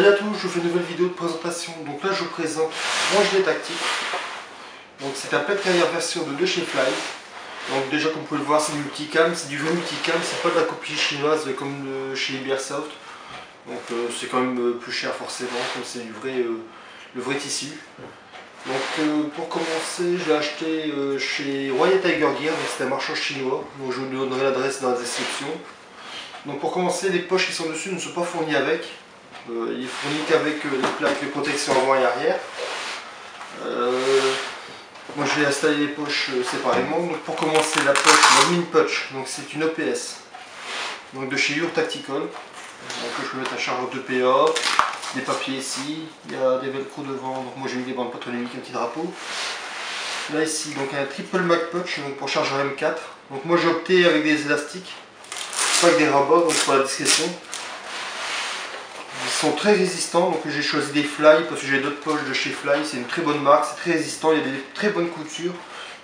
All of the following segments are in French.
Salut à tous, je fais une nouvelle vidéo de présentation. Donc là je vous présente mon gilet tactique. Donc c'est un pet carrière version de chez Fly. Donc déjà comme vous pouvez le voir c'est du multicam, c'est du vrai multicam, c'est pas de la copie chinoise comme chez Airsoft. Donc c'est quand même plus cher forcément, comme c'est du vrai, le vrai tissu. Donc pour commencer je l'ai acheté chez Royal Tiger Gear, c'est un marchand chinois, donc je vous donnerai l'adresse dans la description. Donc pour commencer, les poches qui sont dessus ne sont pas fournies avec. Il est fourni qu'avec les plaques de protection avant et arrière. Moi j'ai installé les poches séparément. Donc pour commencer, la poche, la mini Punch, donc c'est une EPS, donc de chez Ur Tactical. Donc je peux mettre un chargeur de PA, des papiers ici, il y a des velcro devant. Donc moi j'ai mis des bandes patronymiques, un petit drapeau. Là ici donc un triple Mag Punch, donc pour chargeur M4. Donc moi j'ai opté avec des élastiques, pas avec des rabats, donc pour la discrétion. Ils sont très résistants, donc j'ai choisi des Fly parce que j'ai d'autres poches de chez Fly, c'est une très bonne marque, c'est très résistant, il y a des très bonnes coutures,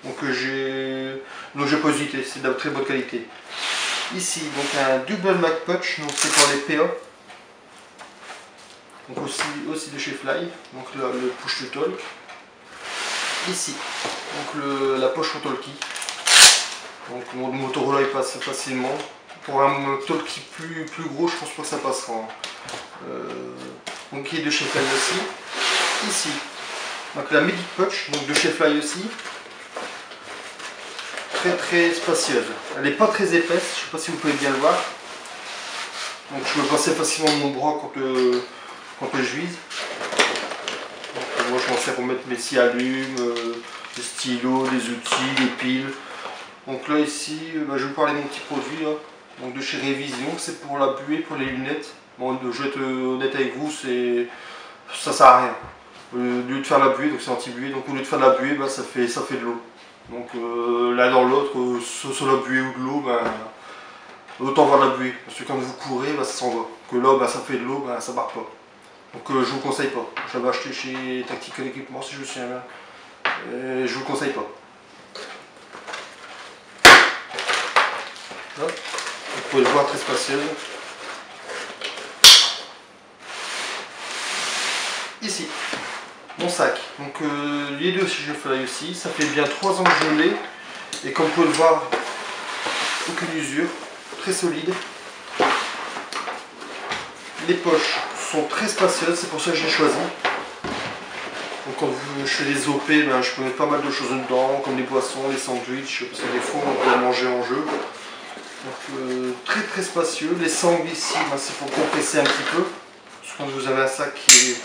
donc j'ai pas hésité, c'est de la très bonne qualité. Ici donc un double Mag Punch, donc c'est pour les PA, donc aussi de chez Fly, donc là, le push to talk. Ici donc la poche au talkie, donc mon Motorola il passe facilement. Pour un talkie plus gros, je pense pas que ça passera. Donc qui est de chez Fly aussi. Ici, donc la Medic Punch, donc de chez Fly aussi. Très spacieuse. Elle n'est pas très épaisse, je sais pas si vous pouvez bien le voir. Donc je peux passer facilement mon bras quand je vise. Donc, moi je m'en sers pour mettre mes scies allumes, des stylos, des outils, des piles. Donc là ici, je vais vous parler de mon petit produit là. Donc de chez Révision, c'est pour la buée, pour les lunettes. Bon, je vais être honnête avec vous, ça sert à rien. Au lieu de faire la buée, donc c'est anti-buée, donc au lieu de faire de la buée, bah, ça fait de l'eau. Donc l'un dans l'autre, soit la buée ou de l'eau, bah, autant voir la buée. Parce que quand vous courez, bah, ça s'en va. Que là, bah, ça fait de l'eau, bah, ça part pas. Donc je vous conseille pas. J'avais acheté chez Tactical Equipment si je me souviens bien. Je vous conseille pas. Là. Vous pouvez le voir, très spacieuse. Ici, mon sac. Donc les deux si je le fais aussi, ça fait bien 3 ans que je l'ai. Et comme vous pouvez le voir, aucune usure, très solide. Les poches sont très spacieuses, c'est pour ça que j'ai choisi. Donc quand je fais des OP, ben, je peux mettre pas mal de choses dedans, comme les boissons, les sandwichs, parce que des fois on peut manger en jeu. Donc très spacieux. Les sangles ici, ben, c'est pour compresser un petit peu. Parce que quand vous avez un sac qui est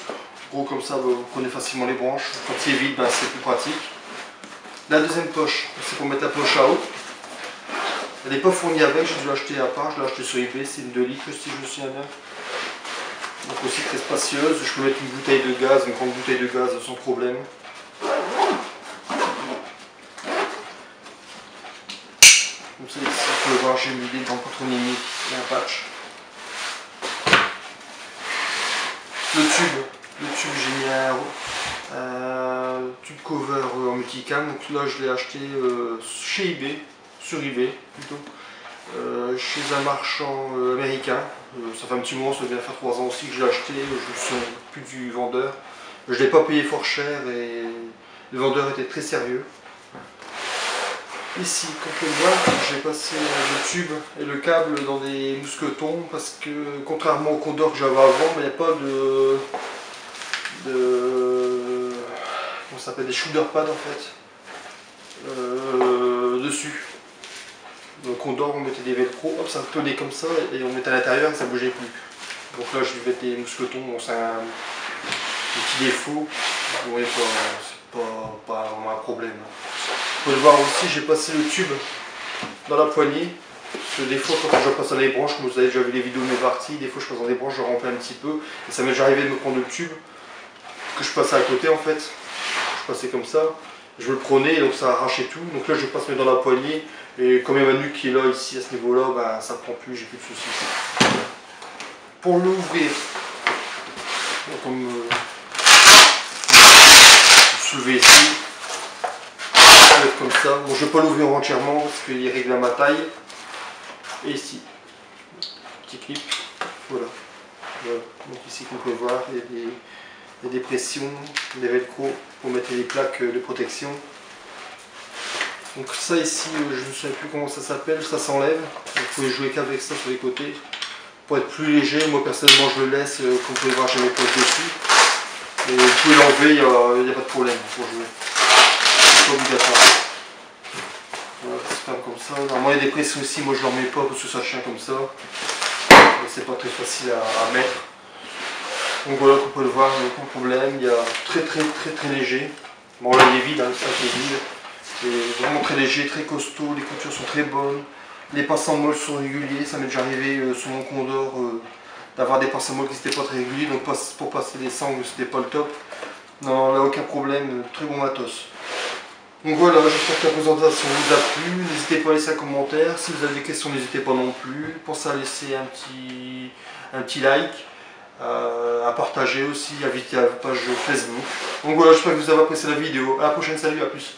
gros comme ça, ben, vous prenez facilement les branches. Quand il est vide, ben, c'est plus pratique. La deuxième poche, c'est pour mettre la poche à eau. Elle n'est pas fournie avec, j'ai dû l'acheter à part, je l'ai acheté sur eBay, c'est une 2 litres si je me souviens bien. Donc aussi très spacieuse, je peux mettre une bouteille de gaz, une grande bouteille de gaz sans problème. Comme ça ici, vous pouvez voir, j'ai mis des gants patronymiques et un patch. Le tube j'ai mis un tube cover en multicam, donc là je l'ai acheté chez eBay, sur eBay plutôt, chez un marchand américain. Ça fait un petit moment, ça vient faire 3 ans aussi que je l'ai acheté, je ne me souviens plus du vendeur. Je ne l'ai pas payé fort cher et le vendeur était très sérieux. Ici, comme vous pouvez voir, j'ai passé le tube et le câble dans des mousquetons parce que contrairement au Condor que j'avais avant, il n'y a pas comment ça s'appelle, des shoulder pads en fait dessus. Le Condor on mettait des velcro, hop, ça tenait comme ça et on mettait à l'intérieur et ça bougeait plus. Donc là je vais mettre des mousquetons, bon, c'est un petit défaut, vous voyez c'est pas vraiment un problème. Vous pouvez le voir aussi, j'ai passé le tube dans la poignée. Parce que des fois, quand je passe dans les branches, comme vous avez déjà vu les vidéos de mes parties, des fois je passe dans des branches, je remplis un petit peu. Et ça m'est déjà arrivé de me prendre le tube, que je passais à côté en fait. Je passais comme ça, je le prenais et donc ça arrachait tout. Donc là, je passe dans la poignée. Et comme il y a ma nuque qui est là, ici, à ce niveau-là, ben, ça ne prend plus, j'ai plus de soucis. Pour l'ouvrir, comme vous soulevez ici. Comme ça. Bon, je ne vais pas l'ouvrir entièrement parce qu'il est réglé à ma taille. Et ici, petit clip, voilà. Voilà. Donc ici, comme vous pouvez voir, il y a des pressions, des velcro pour mettre les plaques de protection. Donc ça ici, je ne sais plus comment ça s'appelle, ça s'enlève. Vous pouvez jouer qu'avec ça sur les côtés. Pour être plus léger, moi personnellement je le laisse, comme vous pouvez voir j'ai mes potes dessus. Et vous pouvez l'enlever, il n'y a pas de problème pour jouer. C'est pas obligatoire. Voilà, ça se ferme comme ça. Normalement il y a des pressions aussi, moi je ne l'en mets pas parce que ça tient comme ça. C'est pas très facile à mettre. Donc voilà, comme vous pouvez le voir, il n'y a aucun problème. Il y a très léger. Bon là il est vide, hein, le sac est vide. C'est vraiment très léger, très costaud, les coutures sont très bonnes. Les passes en molle sont réguliers, ça m'est déjà arrivé sur mon Condor d'avoir des passes en molle qui n'étaient pas très réguliers, donc pour passer les sangles c'était pas le top. Non, là aucun problème, très bon matos. Donc voilà, j'espère que la présentation vous a plu, n'hésitez pas à laisser un commentaire, si vous avez des questions n'hésitez pas non plus, pensez à laisser un petit like, à partager aussi, à visiter la page Facebook. Donc voilà, j'espère que vous avez apprécié la vidéo, à la prochaine, salut, à plus.